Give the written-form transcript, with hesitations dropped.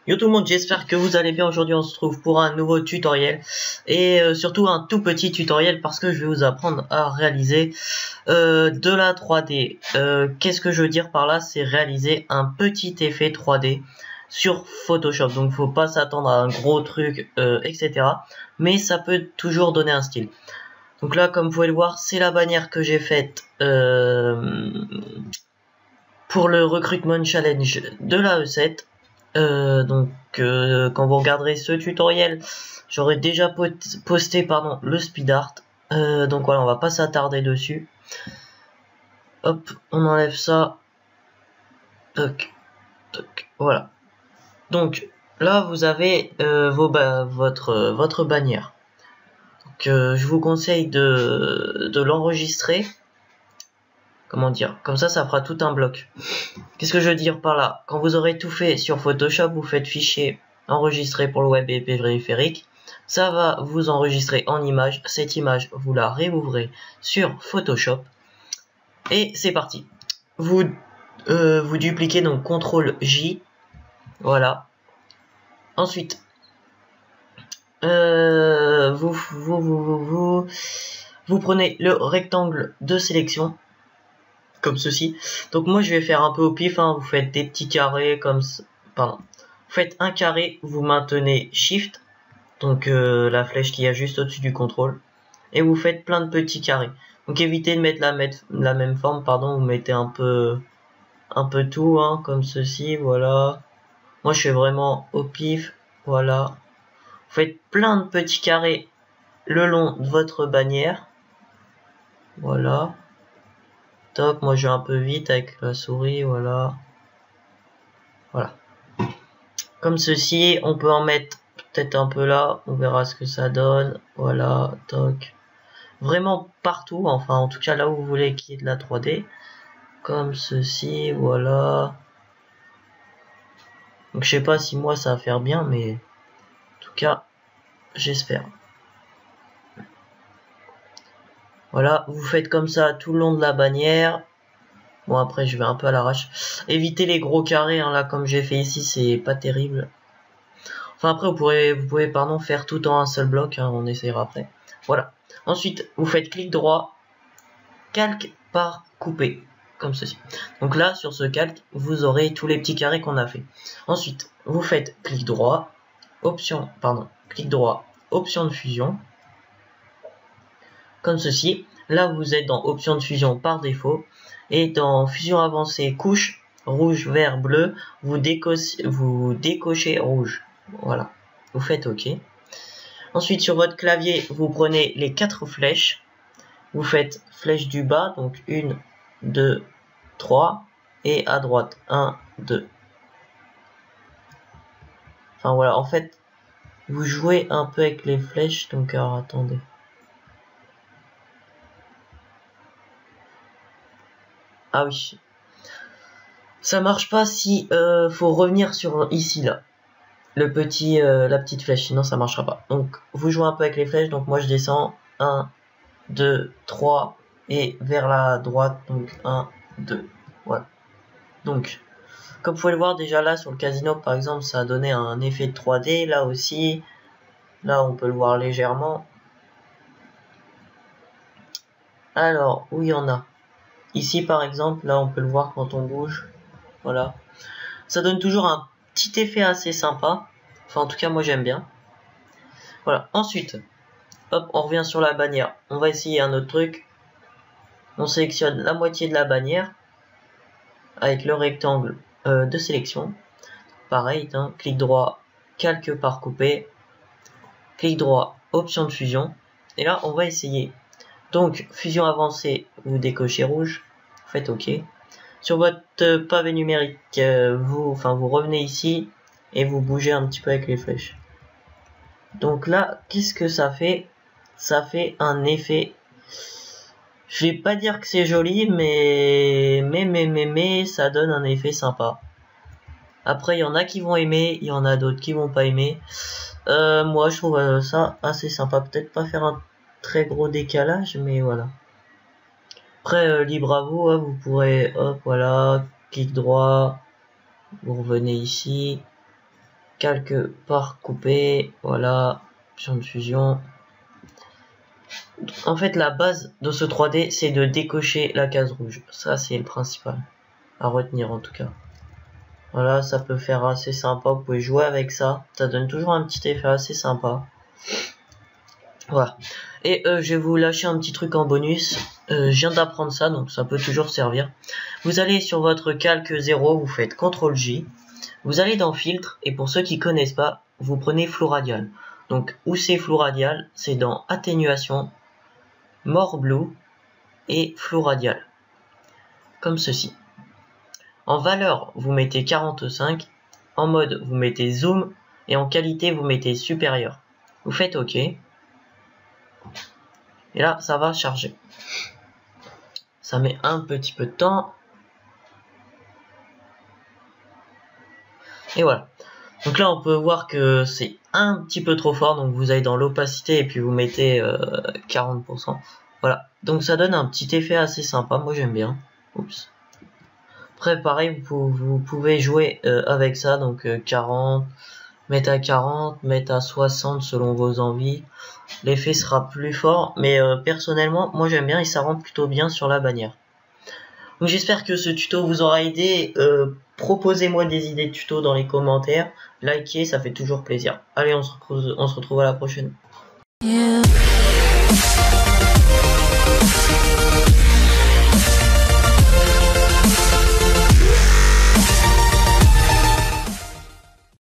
Yo tout le monde, j'espère que vous allez bien. Aujourd'hui on se trouve pour un nouveau tutoriel et surtout un tout petit tutoriel parce que je vais vous apprendre à réaliser de la 3D. Qu'est-ce que je veux dire par là? C'est réaliser un petit effet 3D sur Photoshop. Donc faut pas s'attendre à un gros truc, etc. Mais ça peut toujours donner un style. Donc là, comme vous pouvez le voir, c'est la bannière que j'ai faite pour le Recruitment Challenge de la E7. Quand vous regarderez ce tutoriel, j'aurai déjà posté le speed art. Donc voilà, on va pas s'attarder dessus. Hop, on enlève ça. Toc, toc, voilà. Donc là, vous avez votre bannière. Donc je vous conseille de l'enregistrer. Comment dire? Comme ça fera tout un bloc. Qu'est-ce que je veux dire par là? Quand vous aurez tout fait sur Photoshop, vous faites fichier enregistrer pour le web et périphérique. Ça va vous enregistrer en image. Cette image, vous la réouvrez sur Photoshop. Et c'est parti. Vous dupliquez donc CTRL J. Voilà. Ensuite, vous prenez le rectangle de sélection. Comme ceci. Donc moi je vais faire un peu au pif, hein. Vous faites des petits carrés comme ça. Pardon. Vous faites un carré, vous maintenez Shift, donc la flèche qui a juste au-dessus du contrôle, et vous faites plein de petits carrés. Donc évitez de mettre la même forme, pardon, vous mettez un peu tout, hein, comme ceci, voilà. Moi je fais vraiment au pif, voilà. Vous faites plein de petits carrés le long de votre bannière, voilà. Top, moi je vais un peu vite avec la souris, voilà. Voilà. Comme ceci, on peut en mettre peut-être un peu là, on verra ce que ça donne. Voilà, toc. Vraiment partout, enfin en tout cas là où vous voulez qu'il y ait de la 3D. Comme ceci, voilà. Donc je sais pas si moi ça va faire bien, mais en tout cas, j'espère. Voilà, vous faites comme ça tout le long de la bannière. Bon après je vais un peu à l'arrache. Évitez les gros carrés, hein, là comme j'ai fait ici, c'est pas terrible. Enfin après vous pouvez faire tout en un seul bloc, hein, on essayera après. Voilà. Ensuite vous faites clic droit, calque par couper, comme ceci. Donc là sur ce calque vous aurez tous les petits carrés qu'on a fait. Ensuite vous faites clic droit, clic droit, option de fusion, comme ceci. Là vous êtes dans option de fusion par défaut et dans fusion avancée couche rouge, vert, bleu, vous décochez rouge. Voilà, vous faites OK. Ensuite sur votre clavier vous prenez les 4 flèches, vous faites flèche du bas, donc 1, 2, 3 et à droite 1, 2. Enfin voilà, en fait vous jouez un peu avec les flèches, donc alors attendez. Ah oui, ça marche pas si faut revenir sur ici là. La petite flèche, sinon ça marchera pas. Donc vous jouez un peu avec les flèches, donc moi je descends 1, 2, 3 et vers la droite, donc 1, 2. Voilà. Donc, comme vous pouvez le voir déjà là sur le casino par exemple, ça a donné un effet de 3D, là aussi. Là on peut le voir légèrement. Alors, où il y en a? Ici par exemple, là on peut le voir quand on bouge. Voilà. Ça donne toujours un petit effet assez sympa. Enfin en tout cas moi j'aime bien. Voilà. Ensuite, hop, on revient sur la bannière. On va essayer un autre truc. On sélectionne la moitié de la bannière avec le rectangle de sélection. Pareil, hein, clic droit, calque par couper. Clic droit, option de fusion. Et là, on va essayer. Donc, fusion avancée, vous décochez rouge. Faites OK. Sur votre pavé numérique, vous revenez ici et vous bougez un petit peu avec les flèches. Donc là, qu'est-ce que ça fait? Ça fait un effet. Je vais pas dire que c'est joli, mais ça donne un effet sympa. Après, il y en a qui vont aimer, il y en a d'autres qui vont pas aimer. Moi, je trouve ça assez sympa. Peut-être pas faire un très gros décalage, mais voilà. Après, libre à vous, hein, vous pourrez, hop, voilà, clic droit, vous revenez ici. calque par coupé, voilà, option de fusion. En fait, la base de ce 3D, c'est de décocher la case rouge. Ça, c'est le principal à retenir en tout cas. Voilà, ça peut faire assez sympa. Vous pouvez jouer avec ça. Ça donne toujours un petit effet assez sympa. Voilà. Et je vais vous lâcher un petit truc en bonus. Je viens d'apprendre ça, donc ça peut toujours servir. Vous allez sur votre calque 0, vous faites CTRL J. Vous allez dans filtre, et pour ceux qui connaissent pas, vous prenez flou radial. Donc, où c'est flou radial? C'est dans atténuation, more blue et flou radial. Comme ceci. En valeur, vous mettez 45. En mode, vous mettez zoom. Et en qualité, vous mettez supérieur. Vous faites OK. Et là, ça va charger. Ça met un petit peu de temps. Et voilà. Donc là, on peut voir que c'est un petit peu trop fort. Donc vous allez dans l'opacité et puis vous mettez 40%. Voilà. Donc ça donne un petit effet assez sympa. Moi, j'aime bien. Oups. Après, pareil, vous pouvez jouer avec ça. Donc 40, mettre à 40, mettre à 60 selon vos envies. L'effet sera plus fort. Mais personnellement, moi, j'aime bien et ça rentre plutôt bien sur la bannière. Donc j'espère que ce tuto vous aura aidé. Proposez-moi des idées de tuto dans les commentaires. Likez, ça fait toujours plaisir. Allez, on se retrouve à la prochaine.